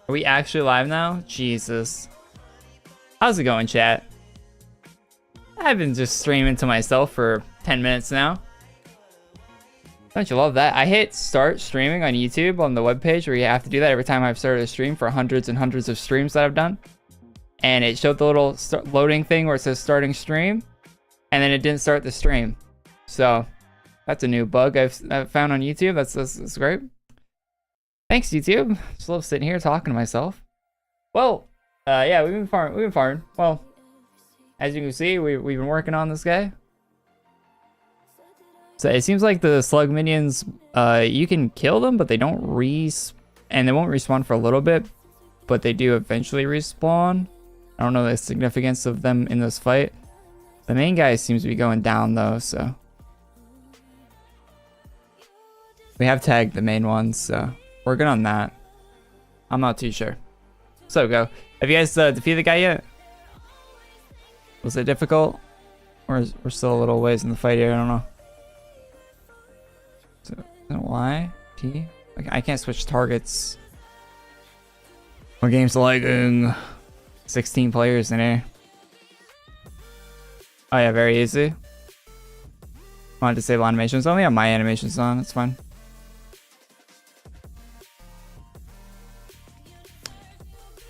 Are we actually live now? Jesus. How's it going, chat? I've been just streaming to myself for 10 minutes now. Don't you love that? I hit start streaming on YouTube on the webpage where you have to do that every time I've started a stream for hundreds and hundreds of streams that I've done. And it showed the little loading thing where it says starting stream. And then it didn't start the stream. So that's a new bug I've found on YouTube. That's great. Thanks, YouTube. Just love sitting here talking to myself. Well, yeah, we've been farming. Well, as you can see, we've been working on this guy. So it seems like the slug minions, you can kill them, but they don't and they won't respawn for a little bit, but they do eventually respawn. I don't know the significance of them in this fight. The main guy seems to be going down though, so we have tagged the main ones, so we're good on that. I'm not too sure. So go. Have you guys defeated the guy yet? Was it difficult? Or we're still a little ways in the fight here? I don't know. So, Y? T? Like, I can't switch targets. Our game's lagging. 16 players in here. Oh yeah, very easy. I want to disable animations. I only have my animations on. It's fine.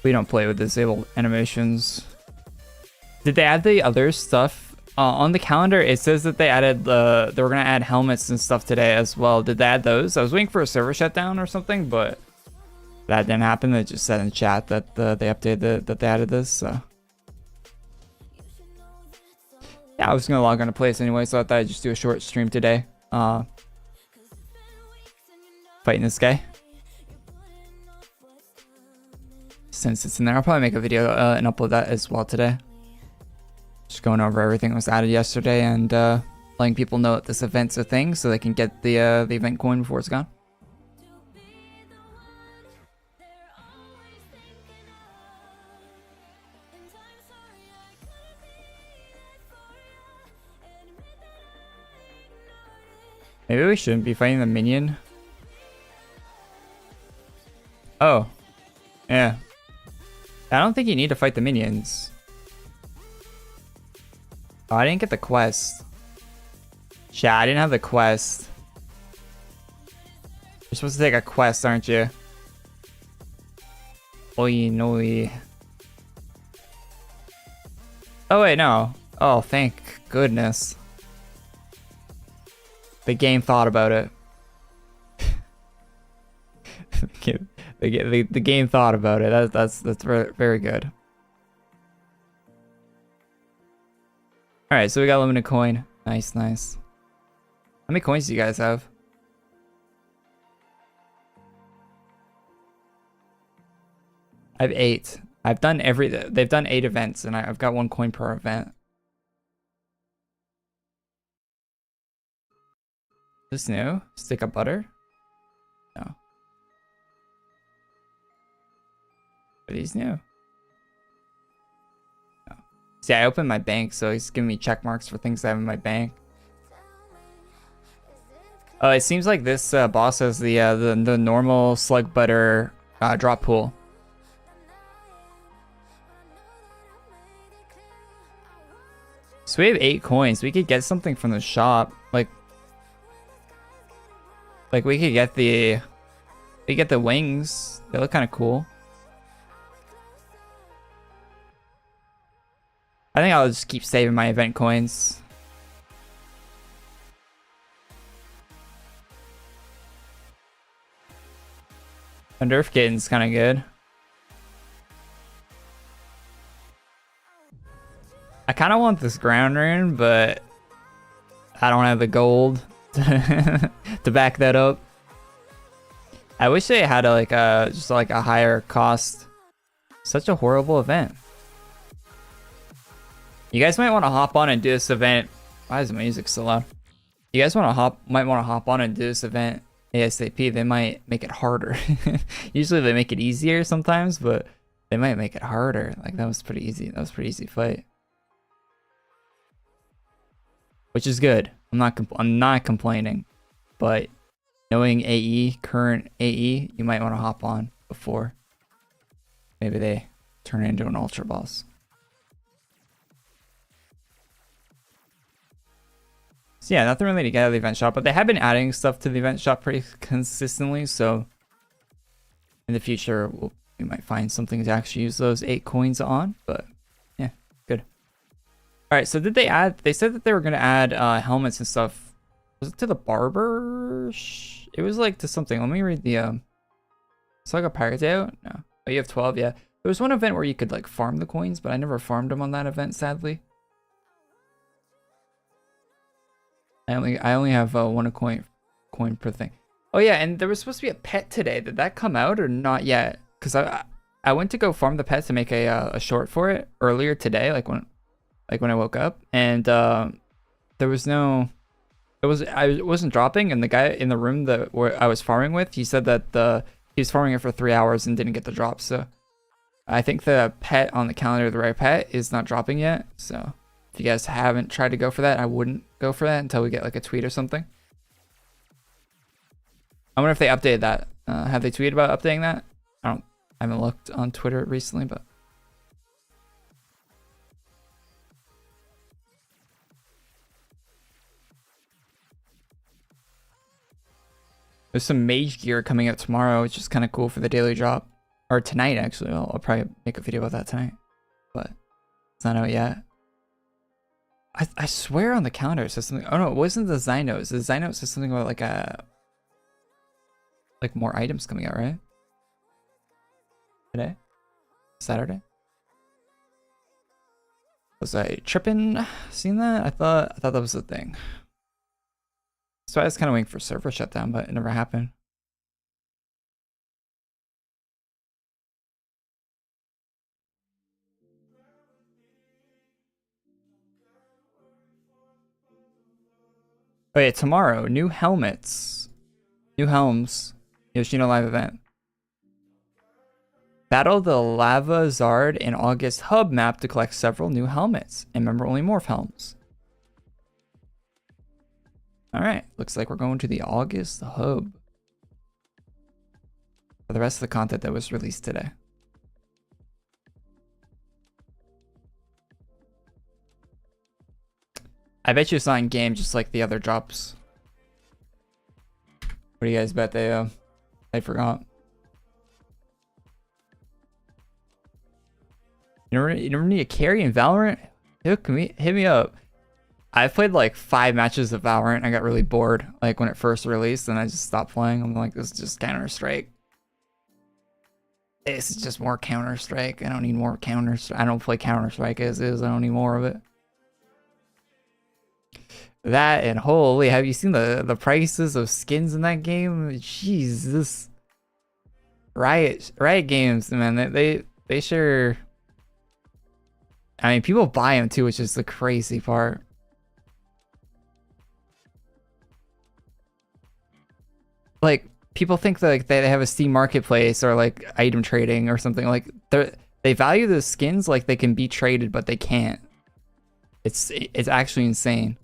We don't play with disabled animations. Did they add the other stuff? On the calendar, it says that they added they were gonna add helmets and stuff today as well. Did they add those? I was waiting for a server shutdown or something, but that didn't happen. They just said in chat that they updated that they added this. So yeah, I was gonna log on to place anyway, so I thought I'd just do a short stream today. Fighting this guy. Since it's in there, I'll probably make a video and upload that as well today. Just going over everything that was added yesterday and letting people know that this event's a thing so they can get the event coin before it's gone. Maybe we shouldn't be fighting the minion. Oh. Yeah. I don't think you need to fight the minions. Oh, I didn't get the quest. Yeah, I didn't have the quest. You're supposed to take a quest, aren't you? Oi, noi. Oh, wait, no. Oh, thank goodness. The game thought about it. The game thought about it. That's very, very good. All right, so we got limited coin. Nice, nice. How many coins do you guys have? I have 8. I've done they've done 8 events, and I've got 1 coin per event. This new? Stick of butter? No. Are these new? No. See, I opened my bank, so he's giving me check marks for things I have in my bank. Oh, it seems like this boss has the normal slug butter drop pool. So we have 8 coins. We could get something from the shop, like we could get the wings. They look kind of cool. I think I'll just keep saving my event coins. A Nerf kitten's kind of good. I kind of want this ground rune, but I don't have the gold to back that up. I wish they had just like a higher cost. Such a horrible event. You guys might want to hop on and do this event. Why is the music so loud? You guys might want to hop on and do this event ASAP. They might make it harder. Usually they make it easier sometimes, but they might make it harder. Like that was pretty easy. That was a pretty easy fight. Which is good. I'm not complaining, but knowing AE, current AE, you might want to hop on before. Maybe they turn it into an ultra boss. So yeah, nothing really to get out of the event shop, but they have been adding stuff to the event shop pretty consistently, so in the future we might find something to actually use those 8 coins on, but yeah, good. Alright, so did they add, they said that they were going to add helmets and stuff. Was it to the barber? It was like to something. Let me read the, Saga Pirate Day out? No. Oh, you have 12, yeah. There was one event where you could like farm the coins, but I never farmed them on that event, sadly. I only have one coin per thing. Oh yeah, and there was supposed to be a pet today. Did that come out or not yet? Because I went to go farm the pet to make a short for it earlier today, like when I woke up, and there was no, I wasn't dropping, and the guy in the room where I was farming with, he said that he was farming it for 3 hours and didn't get the drop. So I think the pet on the calendar, the rare pet, is not dropping yet. So if you guys haven't tried to go for that, I wouldn't go for that until we get like a tweet or something. I wonder if they updated that. Have they tweeted about updating that? I haven't looked on Twitter recently, but. There's some mage gear coming out tomorrow, which is kind of cool for the daily drop. Or tonight, actually. I'll probably make a video about that tonight. But it's not out yet. I swear on the calendar it says something. Oh no, it wasn't the Zynos. The Zynos says something about like more items coming out, right? Today? Saturday? Was I tripping seeing that? I thought that was the thing. So I was kind of waiting for server shutdown, but it never happened. Oh yeah, tomorrow, new helmets. New helms. Yoshino live event. Battle the Lava Zard in August hub map to collect several new helmets and member only morph helms. Alright, looks like we're going to the August hub for the rest of the content that was released today. I bet you it's not in game, just like the other drops. What do you guys bet they forgot? You never need a carry in Valorant? Hit me up. I've played like 5 matches of Valorant. I got really bored like when it first released, and I just stopped playing. I'm like, this is just Counter-Strike. This is just more Counter-Strike. I don't need more Counter-Strike. I don't play Counter-Strike as is. I don't need more of it. That and holy, have you seen the prices of skins in that game? Jesus. Riot Games, man. They sure. I mean, people buy them too, which is the crazy part. Like, people think that like they have a Steam marketplace or like item trading or something. Like they value the skins like they can be traded, but they can't. It's actually insane.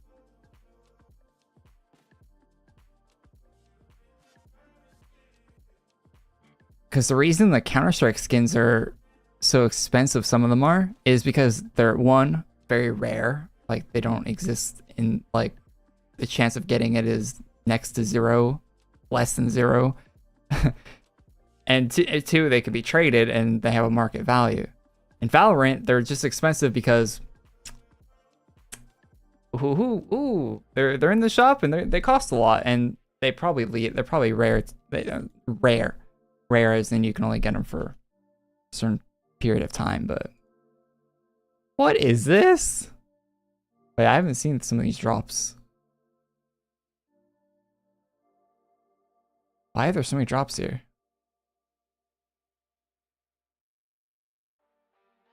Because the reason the Counter-Strike skins are so expensive, some of them are, is because they're, one, very rare. Like, they don't exist in, like, the chance of getting it is next to 0, less than 0. And two, they could be traded and they have a market value. In Valorant, they're just expensive because they're in the shop and they cost a lot, and they're probably rare. Rare as in you can only get them for a certain period of time. But what is this? Wait, I haven't seen some of these drops. Why are there so many drops here?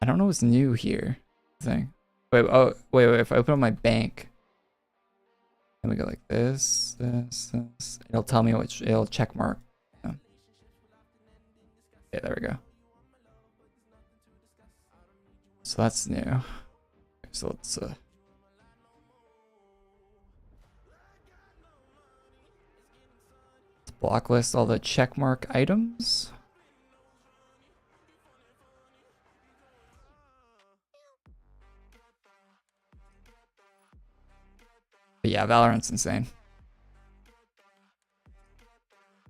I don't know what's new here. Thing. Wait, if I open up my bank, then we go like this. It'll tell me which, it'll check mark. Yeah, there we go. So that's new. So let's block list all the checkmark items. But yeah, Valorant's insane.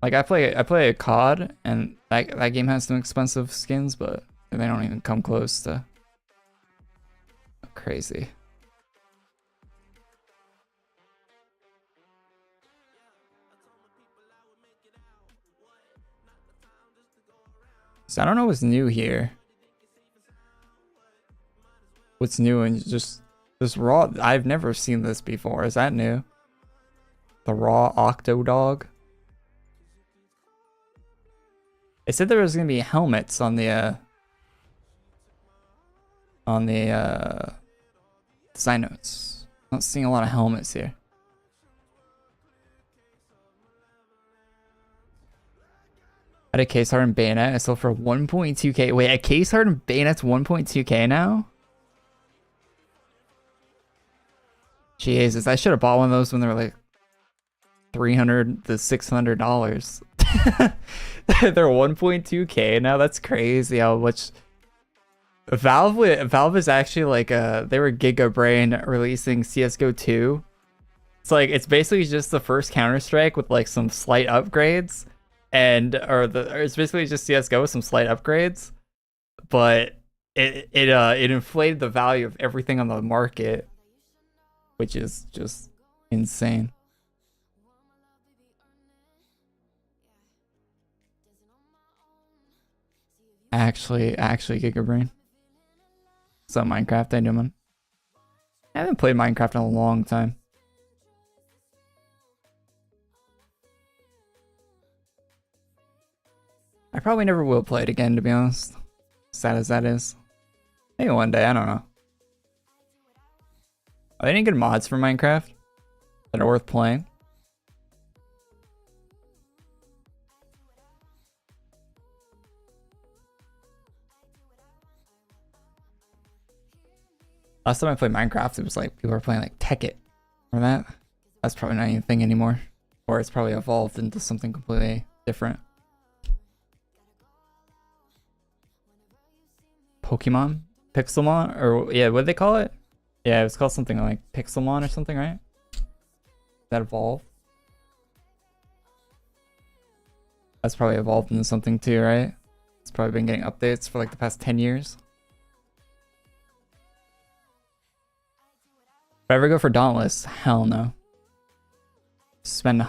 Like I play a COD, and that game has some expensive skins, but they don't even come close to crazy. So I don't know what's new here. What's new and just this raw? I've never seen this before. Is that new? The raw octo dog. It said there was gonna be helmets on the design notes. Not seeing a lot of helmets here. At a case hardened bayonet, I sold for 1.2k. Wait, a case hardened bayonet's 1.2k now? Jesus, I should have bought one of those when they were like $300 to $600. They're 1.2k now. That's crazy how much. Valve is actually like they were Giga Brain releasing CS:GO 2. It's basically just the first Counter-Strike with like some slight upgrades, or it's basically just CS:GO with some slight upgrades, but it inflated the value of everything on the market, which is just insane. Actually, Giga Brain. So Minecraft, I doing? I haven't played Minecraft in a long time. I probably never will play it again, to be honest. Sad as that is. Maybe one day, I don't know. Are there any good mods for Minecraft that are worth playing? Last time I played Minecraft, it was like people were playing like Tekkit. Remember that? That's probably not even a thing anymore. Or it's probably evolved into something completely different. Pokemon? Pixelmon? Or yeah, what did they call it? Yeah, it was called something like Pixelmon or something, right? That evolved? That's probably evolved into something too, right? It's probably been getting updates for like the past 10 years. If I ever go for Dauntless, hell no. Spend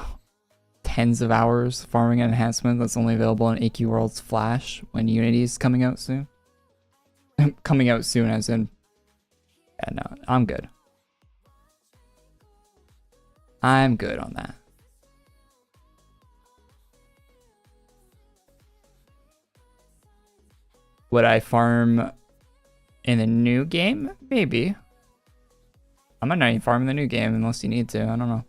tens of hours farming an enhancement that's only available in AQ World's Flash when Unity's coming out soon. Coming out soon as in... Yeah, no, I'm good. I'm good on that. Would I farm in the new game? Maybe. I might not even farm in the new game unless you need to. I don't know.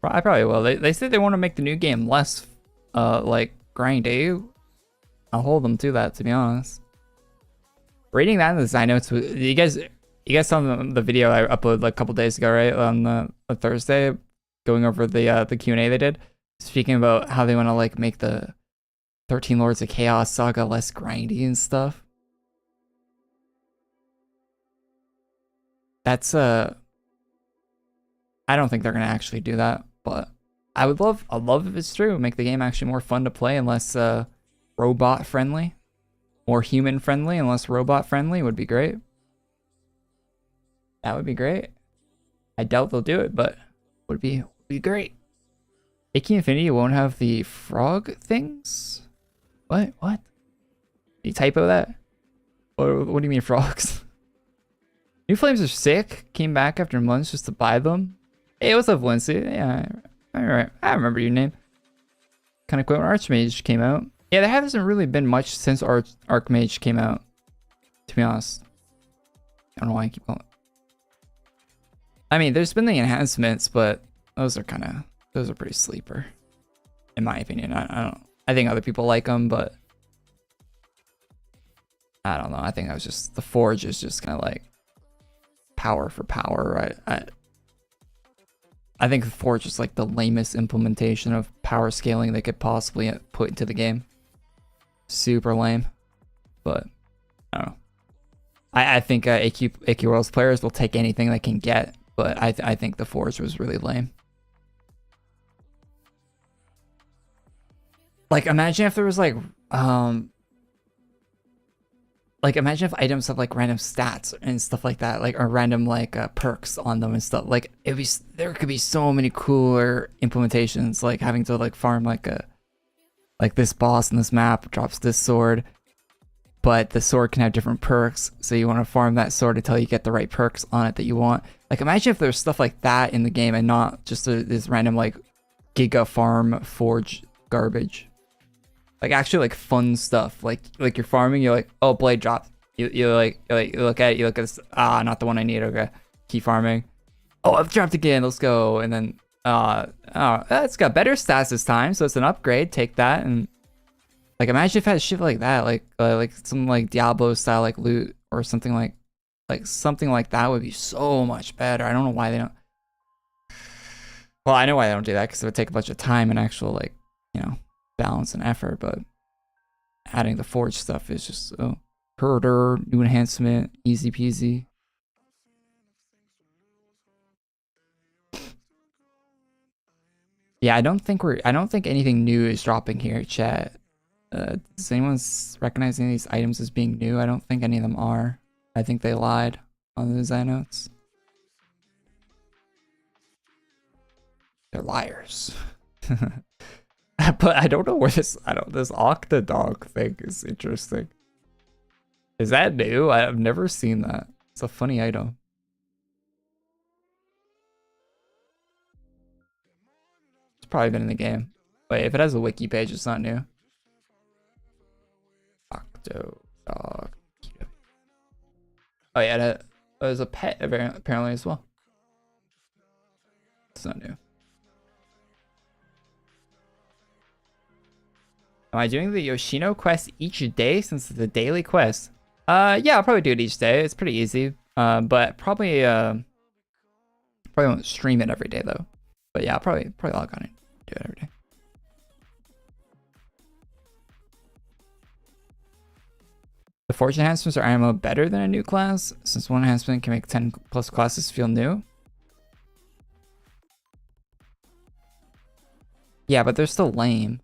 I probably will. They say they want to make the new game less, like, grindy. I'll hold them to that, to be honest. Reading that in the design notes, you guys saw the video I uploaded like a couple days ago, right? On the Thursday, going over the Q&A they did, speaking about how they want to like make the 13 Lords of Chaos saga less grindy and stuff. That's I don't think they're gonna actually do that, but I'd love if it's true. Make the game actually more fun to play and less robot friendly. More human friendly and less robot friendly would be great. That would be great. I doubt they'll do it, but would be great. AK Infinity won't have the frog things? What? You typo that? What do you mean frogs? New Flames are sick. Came back after months just to buy them. Hey, what's up, Lindsay? Yeah, alright. I remember your name. Kind of quit when Archmage came out. Yeah, there hasn't really been much since Archmage came out, to be honest. I don't know why I keep calling it. I mean, there's been the enhancements, but those are pretty sleeper, in my opinion. I think other people like them, but I don't know. I think that was just, the Forge is just kind of like power for power, right? I think the Forge is like the lamest implementation of power scaling they could possibly put into the game. Super lame, but I don't know. I think AQ World's players will take anything they can get but I think the Forge was really lame. Like, imagine if there was like imagine if items have like random stats and stuff like that, like, or random like perks on them and stuff. Like, there could be so many cooler implementations, like having to like farm like this boss in this map drops this sword, but the sword can have different perks, so you want to farm that sword until you get the right perks on it that you want. Like, imagine if there's stuff like that in the game and not just this random like giga farm forge garbage. Like, actually like fun stuff. Like you're farming, you're like, oh, blade dropped. You look at it, you look at this, not the one I need. Okay, keep farming. Oh, I've dropped again. Let's go. And then it's got better stats this time, so it's an upgrade. Take that. And like, imagine if it had shit like that, like some like Diablo style like loot or something like something like that would be so much better. I don't know why they don't. Well, I know why they don't do that, because it would take a bunch of time and actual like, you know, balance and effort. But adding the forge stuff is just herder, new enhancement, easy peasy. Yeah, I don't think anything new is dropping here, chat. Does anyone recognize any of these items as being new? I don't think any of them are. I think they lied on the design notes. They're liars. But I don't know where this Octodog thing is interesting. Is that new? I've never seen that. It's a funny item. It's probably been in the game. Wait, if it has a wiki page, it's not new. Octodog. Oh yeah, there's a pet apparently as well. It's not new. Am I doing the Yoshino quest each day since it's a daily quest? Yeah, I'll probably do it each day. It's pretty easy. But probably won't stream it every day though. But yeah, I'll probably log on and do it every day. The Forge enhancements are IMO better than a new class, since one enhancement can make 10 plus classes feel new? Yeah, but they're still lame.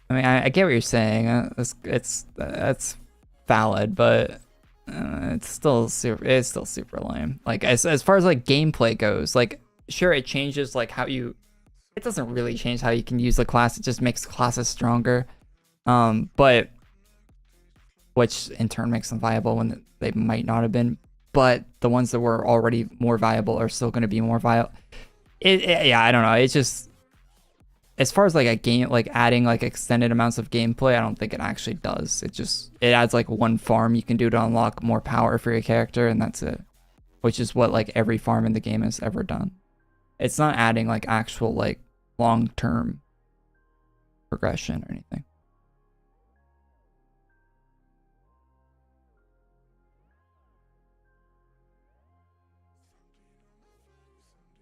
I mean, I get what you're saying. That's valid, but it's still super lame. Like, as far as like gameplay goes, like, sure, it changes like how you. It doesn't really change how you can use the class. It just makes classes stronger. But which in turn makes them viable when they might not have been. But the ones that were already more viable are still going to be more viable. Yeah, I don't know. It's just, as far as like a game, like adding like extended amounts of gameplay, I don't think it actually does. It adds like one farm you can do to unlock more power for your character, and that's it. Which is what like every farm in the game has ever done. It's not adding like actual like long-term progression or anything.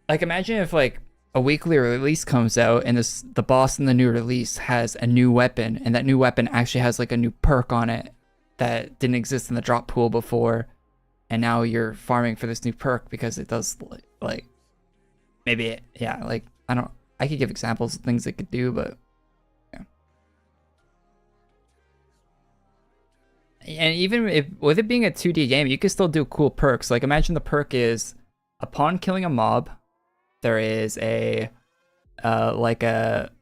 Like, imagine if like a weekly release comes out and the boss in the new release has a new weapon, and that new weapon actually has like a new perk on it that didn't exist in the drop pool before, and now you're farming for this new perk because it does like maybe yeah, like I could give examples of things it could do, but yeah. And even with it being a 2D game, you can still do cool perks. Like, imagine the perk is, upon killing a mob, there is a like a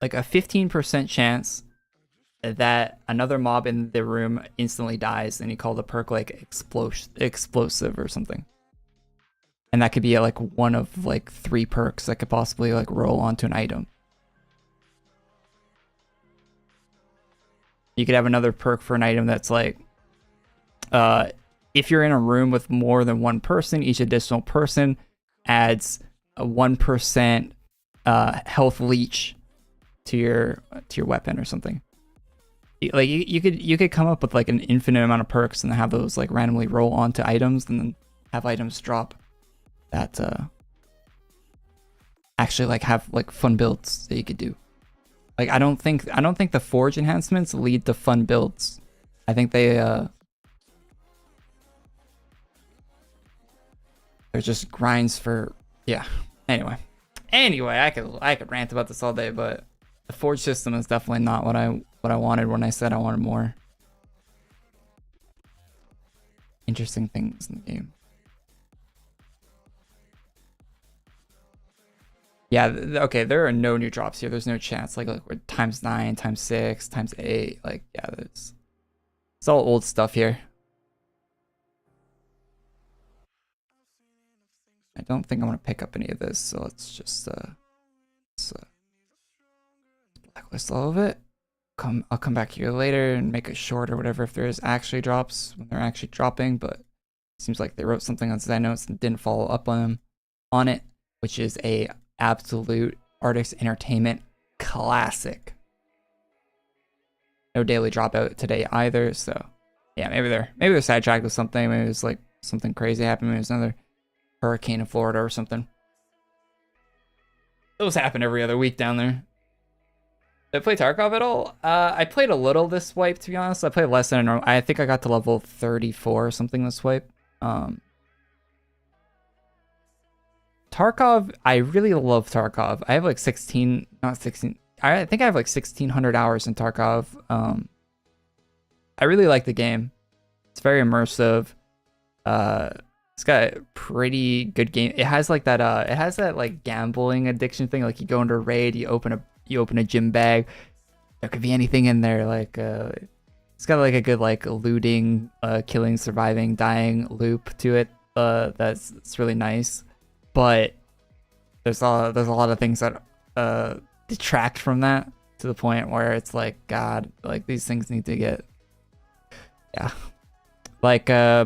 15% chance that another mob in the room instantly dies, and you call the perk like explosive or something. And that could be like one of like 3 perks that could possibly like roll onto an item. You could have another perk for an item that's like, if you're in a room with more than one person, each additional person adds a 1% health leech to your weapon or something. Like, you could come up with like an infinite amount of perks and have those like randomly roll onto items, and then have items drop that actually like have like fun builds that you could do. Like, I don't think the Forge enhancements lead to fun builds. I think they They're just grinds for, yeah. Anyway, I could rant about this all day, but the forge system is definitely not what I wanted when I said I wanted more interesting things in the game. Yeah, okay, there are no new drops here. There's no chance. Like we're times 9, times 6, times 8. Like, yeah, it's all old stuff here. I don't think I'm gonna pick up any of this, so let's just blacklist all of it. I'll come back here later and make a short or whatever if there is actually drops when they're actually dropping, but it seems like they wrote something on side notes and didn't follow up on it, which is a absolute Artist Entertainment classic. No daily dropout today either, so yeah, maybe they're sidetracked with something. Maybe it's like something crazy happened. Maybe it's another hurricane in Florida or something. Those happen every other week down there. Did I play Tarkov at all? I played a little this wipe, to be honest. I played less than normal. I think I got to level 34 or something this wipe. Tarkov, I really love Tarkov. I have like 16, not 16. I think I have like 1,600 hours in Tarkov. I really like the game. It's very immersive. It's got a pretty good game. It has like that. It has that like gambling addiction thing. Like you go into a raid, you open a gym bag. There could be anything in there. Like it's got like a good like looting, killing, surviving, dying loop to it. It's really nice. But there's a lot of things that detract from that to the point where it's like, God, like these things need to get, yeah. Like I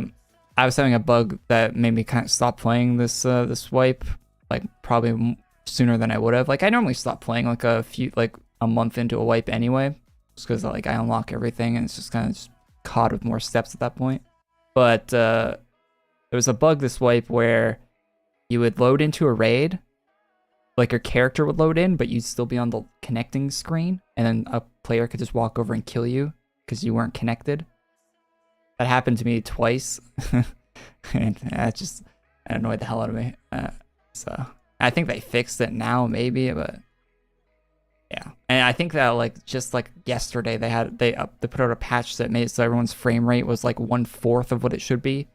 was having a bug that made me kind of stop playing this wipe, like probably sooner than I would have. Like I normally stop playing like a month into a wipe anyway, just because like I unlock everything and it's just kind of just caught with more steps at that point. But there was a bug this wipe where you would load into a raid, like your character would load in, but you'd still be on the connecting screen, and then a player could just walk over and kill you because you weren't connected. That happened to me twice, and that just annoyed the hell out of me. So I think they fixed it now, maybe, but yeah. And I think that like just like yesterday they put out a patch that made it so everyone's frame rate was like 1/4 of what it should be.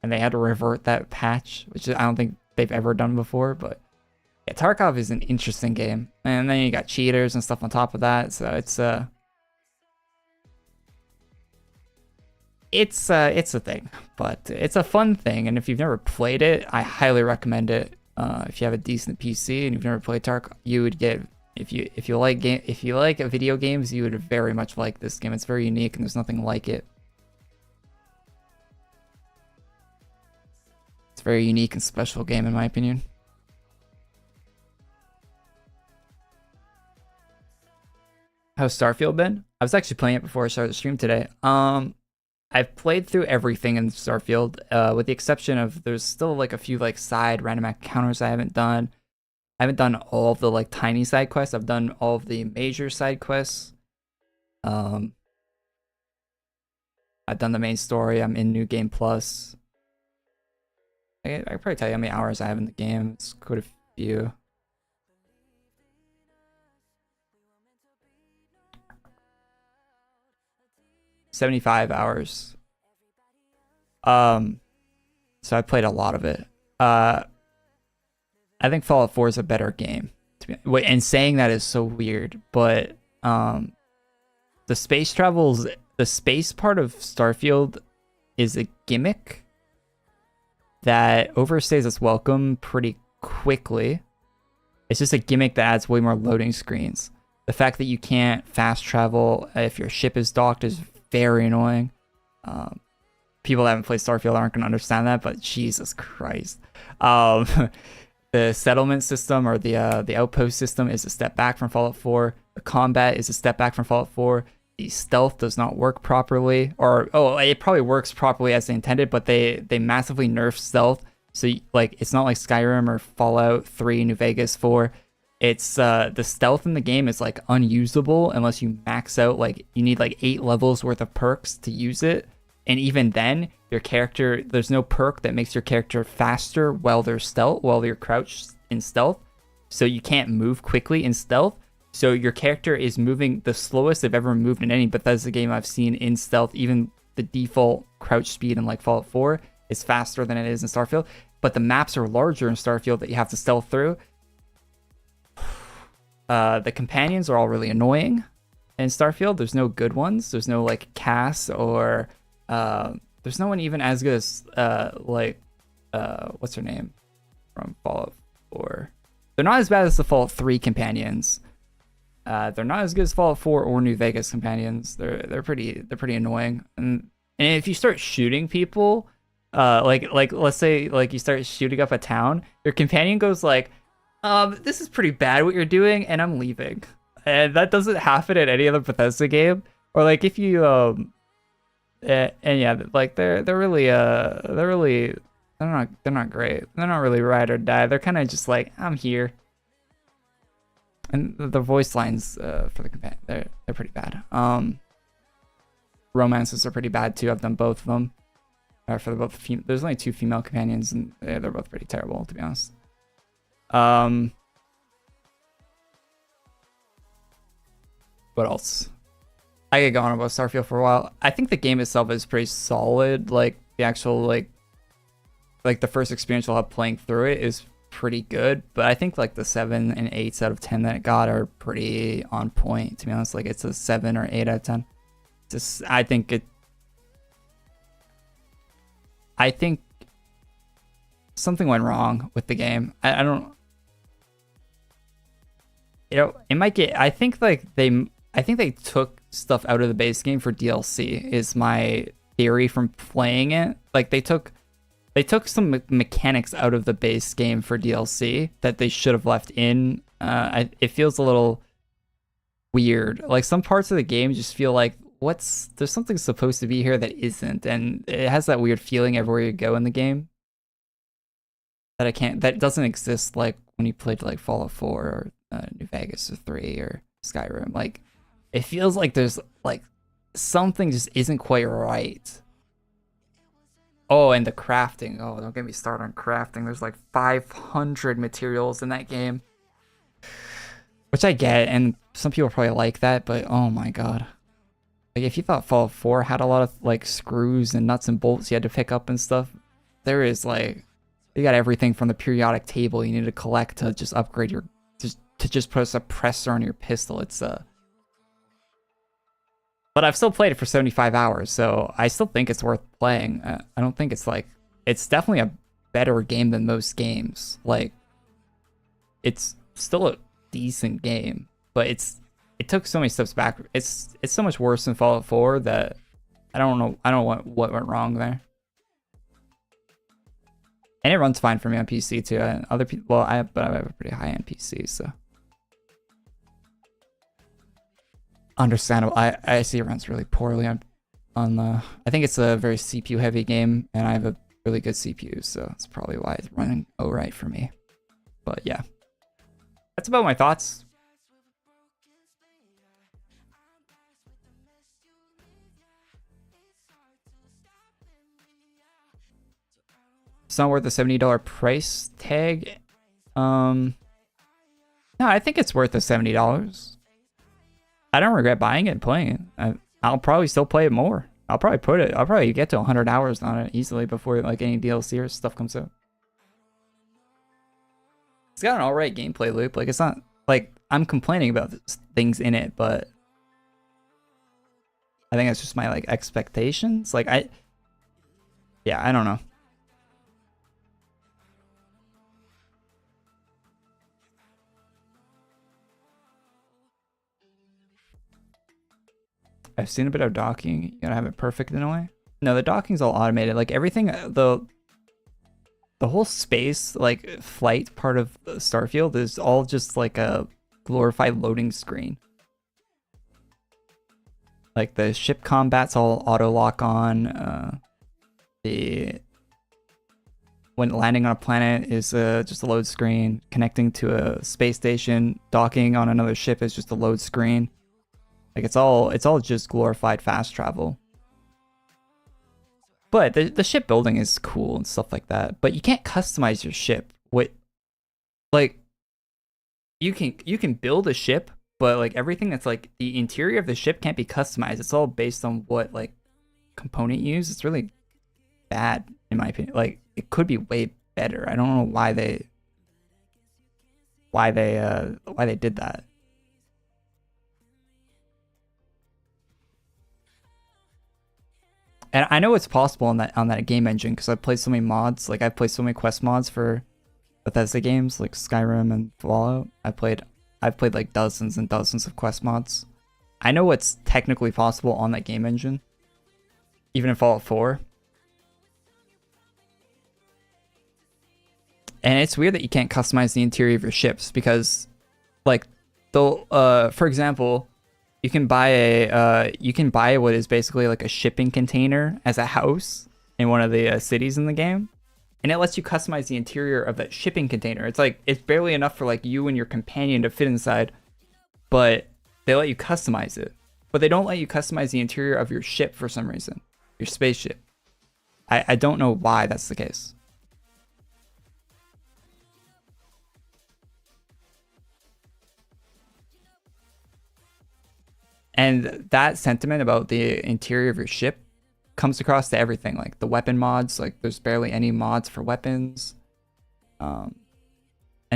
And they had to revert that patch, which I don't think they've ever done before. But yeah, Tarkov is an interesting game. And then you got cheaters and stuff on top of that. So it's a thing. But it's a fun thing. And if you've never played it, I highly recommend it. If you have a decent PC and you've never played Tarkov, you would get, if you like video games, you would very much like this game. It's very unique and there's nothing like it. It's a very unique and special game in my opinion. How's Starfield been? I was actually playing it before I started the stream today. I've played through everything in Starfield, with the exception of there's still like a few like side random encounters I haven't done. I haven't done all of the like tiny side quests. I've done all of the major side quests. I've done the main story. I'm in New Game Plus. I could probably tell you how many hours I have in the game. It's quite a few. $75 hours. So I played a lot of it. I think Fallout 4 is a better game. And saying that is so weird, but the space part of Starfield is a gimmick that overstays its welcome pretty quickly. It's just a gimmick that adds way more loading screens. The fact that you can't fast travel if your ship is docked is very annoying. People that haven't played Starfield aren't going to understand that, but Jesus Christ. The settlement system or the outpost system is a step back from Fallout 4. The combat is a step back from Fallout 4. The stealth does not work properly, it probably works properly as they intended, but they massively nerf stealth. So like it's not like Skyrim or Fallout 3, New Vegas 4. It's the stealth in the game is like unusable unless you max out, like you need like 8 levels worth of perks to use it. And even then, your character, there's no perk that makes your character faster while you're crouched in stealth. So you can't move quickly in stealth. So your character is moving the slowest they've ever moved in any Bethesda game I've seen in stealth. Even the default crouch speed in like Fallout 4 is faster than it is in Starfield. But the maps are larger in Starfield that you have to stealth through. The companions are all really annoying in Starfield. There's no good ones. There's no like Cass or there's no one even as good as what's her name from Fallout 4. They're not as bad as the Fallout 3 companions. They're not as good as Fallout 4 or New Vegas companions. They're pretty annoying. And if you start shooting people, like let's say like you start shooting up a town, your companion goes like, this is pretty bad what you're doing, and I'm leaving. And that doesn't happen in any other Bethesda game. Or like if you and yeah, like they're not great. They're not really ride or die. They're kind of just like, I'm here. And the voice lines for the companion, they're pretty bad. Romances are pretty bad too. I've done both of them. For both there's only 2 female companions, and they're both pretty terrible, to be honest. What else? I could go on about Starfield for a while. I think the game itself is pretty solid. Like the actual like the first experience we'll have playing through it is pretty good. But I think like the 7 and 8s out of 10 that it got are pretty on point, to be honest. Like it's a 7 or 8 out of 10. Just I think something went wrong with the game. I don't, it might get, I think they took stuff out of the base game for DLC is my theory from playing it. Like they took some mechanics out of the base game for DLC that they should have left in. It feels a little weird. Like some parts of the game just feel like there's something supposed to be here that isn't, and it has that weird feeling everywhere you go in the game that doesn't exist like when you played like Fallout 4 or New Vegas or 3 or Skyrim. Like it feels like there's like something just isn't quite right. Oh, and the crafting. Oh, don't get me started on crafting. There's like 500 materials in that game, which I get, and some people probably like that, but oh my god. Like if you thought Fallout 4 had a lot of like screws and nuts and bolts you had to pick up and stuff, there is like, you got everything from the periodic table you need to collect to just upgrade your, to just put a suppressor on your pistol. It's but I've still played it for 75 hours, so I still think it's worth playing. I don't think it's like, it's definitely a better game than most games. Like it's still a decent game, but it took so many steps back. It's so much worse than Fallout 4 that I don't know what went wrong there. And it runs fine for me on PC too. And other people, well, I have a pretty high-end PC, so understandable. I see it runs really poorly on the. I think it's a very CPU heavy game, and I have a really good CPU, so that's probably why it's running alright for me. But yeah, that's about my thoughts. It's not worth the $70 price tag. No, I think it's worth the $70. I don't regret buying it and playing it. I'll probably still play it more. I'll probably get to 100 hours on it easily before like any DLC or stuff comes out. It's got an alright gameplay loop. Like it's not like I'm complaining about things in it, but I think it's just my like expectations. Like I don't know. I've seen a bit of docking. You gotta have it perfect in a way. No, the docking's all automated. Like everything, the whole space, like flight part of Starfield is all just like a glorified loading screen. Like the ship combat's all auto lock on. When landing on a planet is just a load screen. Connecting to a space station, docking on another ship is just a load screen. Like it's all just glorified fast travel. But the ship building is cool and stuff like that. But you can't customize your ship. What, like, you can build a ship, but like everything that's like the interior of the ship can't be customized. It's all based on what like component you use. It's really bad in my opinion. Like it could be way better. I don't know why they did that. And I know it's possible on that game engine because I've played so many mods. Like I've played so many quest mods for Bethesda games like Skyrim and Fallout. I've played like dozens and dozens of quest mods. I know what's technically possible on that game engine. Even in Fallout 4. And it's weird that you can't customize the interior of your ships because like for example, you can buy what is basically like a shipping container as a house in one of the cities in the game, and it lets you customize the interior of that shipping container. It's like it's barely enough for like you and your companion to fit inside, but they let you customize it. But they don't let you customize the interior of your ship for some reason, your spaceship. I don't know why that's the case. And that sentiment about the interior of your ship comes across to everything. Like the weapon mods, like there's barely any mods for weapons. And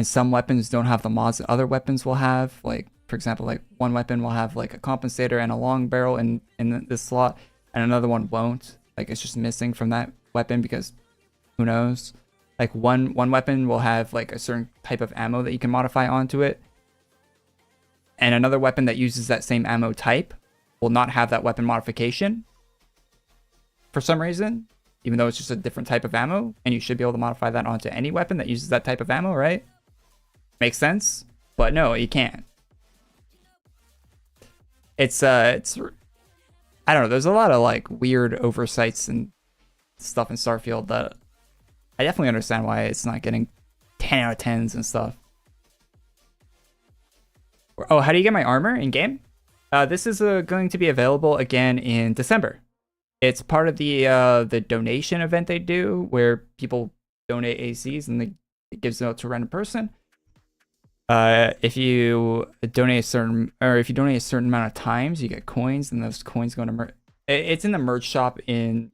some weapons don't have the mods that other weapons will have. Like, for example, like one weapon will have like a compensator and a long barrel in this slot, and another one won't. Like it's just missing from that weapon because who knows? Like one weapon will have like a certain type of ammo that you can modify onto it. And another weapon that uses that same ammo type will not have that weapon modification for some reason, even though it's just a different type of ammo, and you should be able to modify that onto any weapon that uses that type of ammo, right? Makes sense? But no, you can't. It's I don't know, there's a lot of like weird oversights and stuff in Starfield that I definitely understand why it's not getting 10 out of 10s and stuff. Oh, how do you get my armor in game? This is going to be available again in December. It's part of the donation event they do where people donate ACs and it gives it out to a random person. If you donate a certain amount of times, you get coins, and those coins go to merch. It's in the merch shop that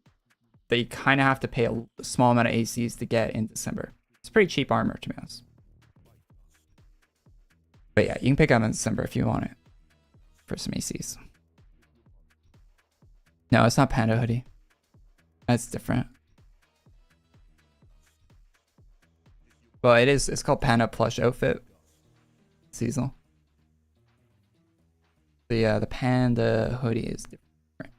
you kind of have to pay a small amount of ACs to get in December. It's pretty cheap armor, to be honest. But yeah, you can pick up in December if you want it for some ACs. No, it's not Panda Hoodie. That's different. Well, it is. It's called Panda Plush Outfit. Seasonal. The Panda Hoodie is different.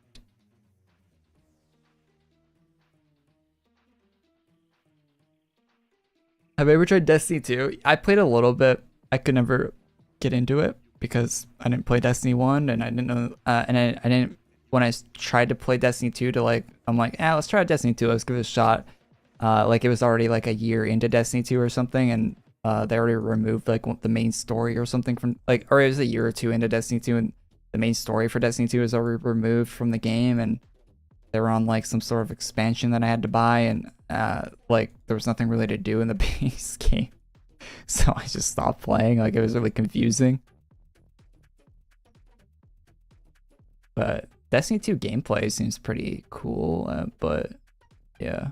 Have you ever tried Destiny 2? I played a little bit. I could never get into it because I didn't play Destiny 1 and I didn't know and I didn't when I tried to play Destiny 2 to like I'm like, let's try Destiny 2, let's give it a shot. Like it was already like a year into Destiny 2 or something, and they already removed like the main story or something from like, or it was a year or two into Destiny 2 and the main story for Destiny 2 is already removed from the game, and they were on like some sort of expansion that I had to buy, and like there was nothing really to do in the base game. So I just stopped playing. Like it was really confusing. But Destiny 2 gameplay seems pretty cool, but yeah.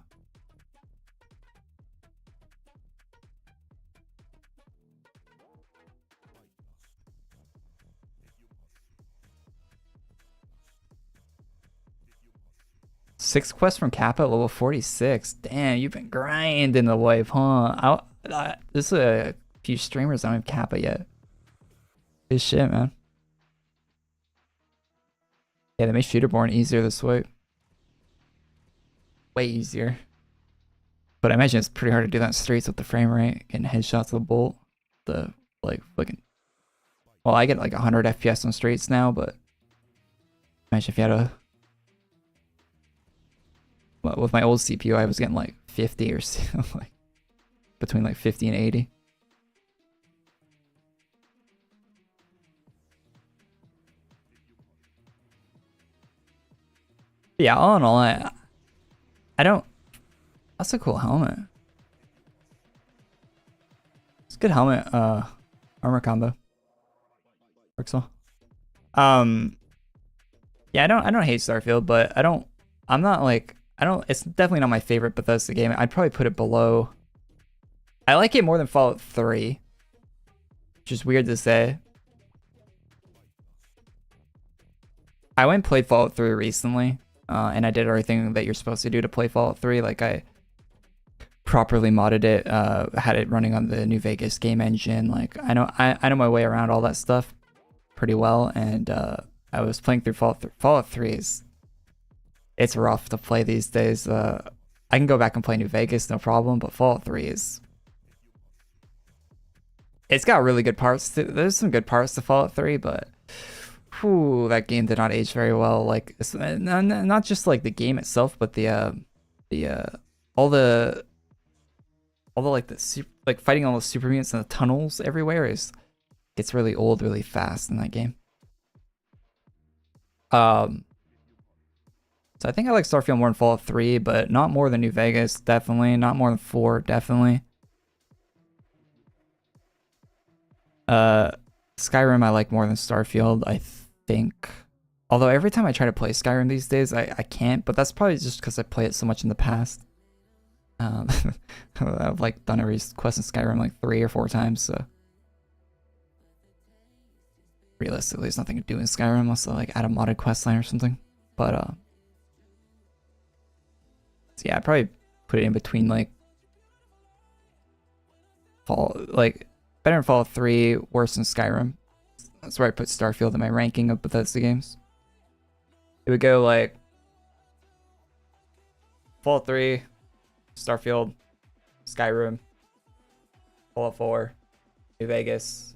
Six quests from Kappa at level 46. Damn, you've been grinding the wave, huh? There's a few streamers that don't have Kappa yet. Good shit, man. Yeah, they made Shooterborn easier this way. Way easier. But I imagine it's pretty hard to do that in streets with the frame rate, getting headshots of the bolt. The like fucking. Well, I get like 100 FPS on streets now, but imagine if you had a. Well, with my old CPU, I was getting like 50 or so, like between like 50 and 80. Yeah, all in all, I don't. That's a cool helmet. It's a good helmet. Armor combo. Works well. Yeah, I don't hate Starfield, but I'm not like, it's definitely not my favorite Bethesda game. I'd probably put it below. I like it more than Fallout 3, which is weird to say. I went and played Fallout 3 recently, and I did everything that you're supposed to do to play Fallout 3. Like, I properly modded it, had it running on the New Vegas game engine. Like, I know my way around all that stuff pretty well, and I was playing through Fallout 3. Fallout 3 is, it's rough to play these days. I can go back and play New Vegas, no problem, but Fallout 3 is, it's got really good parts. There's some good parts to Fallout 3, but whew, that game did not age very well. Like, it's, not just like the game itself, but all the like fighting all the super mutants in the tunnels everywhere gets really old really fast in that game. So I think I like Starfield more than Fallout 3, but not more than New Vegas, definitely. Not more than 4, definitely. Skyrim I like more than Starfield, I think. Although every time I try to play Skyrim these days, I can't, but that's probably just because I play it so much in the past. I've like done every quest in Skyrim like 3 or 4 times, so realistically there's nothing to do in Skyrim unless I like add a modded quest line or something. But so yeah, I'd probably put it in between like better than Fallout 3, worse than Skyrim. That's where I put Starfield in my ranking of Bethesda games. It would go like Fallout 3, Starfield, Skyrim, Fallout 4, New Vegas,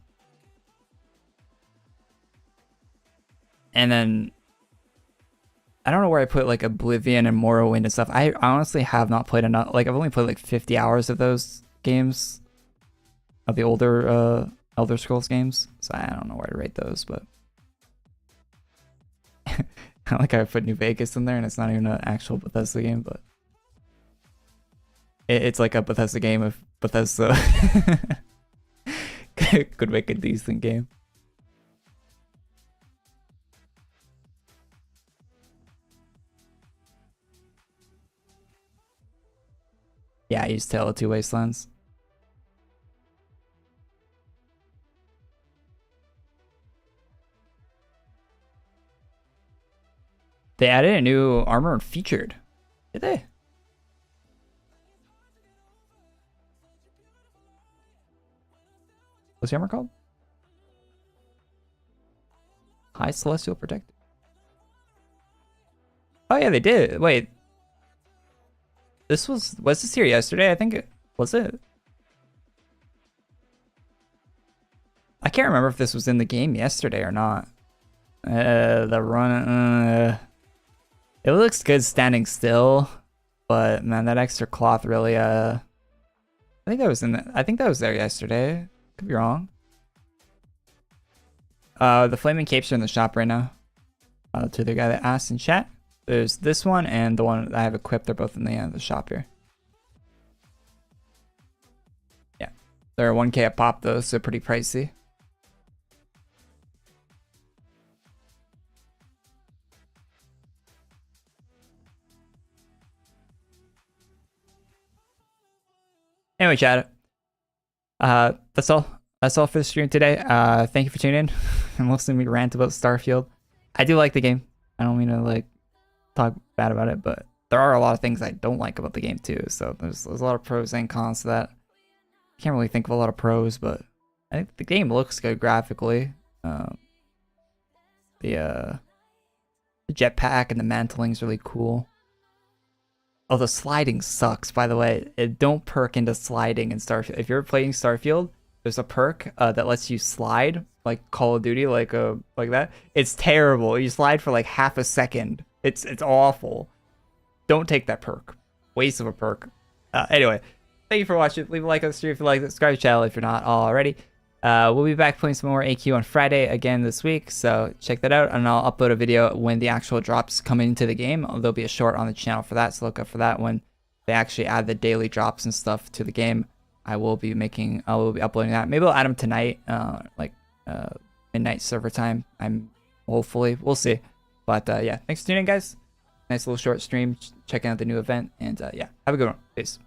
and then I don't know where I put like Oblivion and Morrowind and stuff. I honestly have not played enough. Like, I've only played like 50 hours of those games, of the older Elder Scrolls games, so I don't know where to rate those. But I like I put New Vegas in there, and it's not even an actual Bethesda game, but it's like a Bethesda game of Bethesda. Could make a decent game. Yeah, I used Tale of Two Wastelands. They added a new armor and featured. Did they? What's the armor called? High Celestial Protector. Oh yeah, they did. Wait. Was this here yesterday? I think it was it. I can't remember if this was in the game yesterday or not. The run, it looks good standing still, but man, that extra cloth really, I think that was there yesterday. Could be wrong. The flaming capes are in the shop right now. To the guy that asked in chat. There's this one and the one that I have equipped. They're both in the shop here. Yeah, they're 1K a pop though, so pretty pricey. Anyway, chat. That's all. That's all for the stream today. Thank you for tuning in and listening to me rant about Starfield. I do like the game. I don't mean to like talk bad about it, but there are a lot of things I don't like about the game too. So there's a lot of pros and cons to that. Can't really think of a lot of pros, but I think the game looks good graphically. The jetpack and the mantling is really cool. Oh, the sliding sucks, by the way. Don't perk into sliding in Starfield. If you're playing Starfield, there's a perk that lets you slide, like Call of Duty, like that. It's terrible. You slide for like half a second. It's awful. Don't take that perk. Waste of a perk. Anyway, thank you for watching. Leave a like on the stream if you like it. Subscribe to the channel if you're not already. We'll be back playing some more AQ on Friday again this week, so check that out, and I'll upload a video when the actual drops come into the game. There'll be a short on the channel for that, so look up for that when they actually add the daily drops and stuff to the game. I will be uploading that. Maybe I'll add them tonight, midnight server time. We'll see. But yeah, thanks for tuning in, guys. Nice little short stream, checking out the new event, and yeah, have a good one. Peace.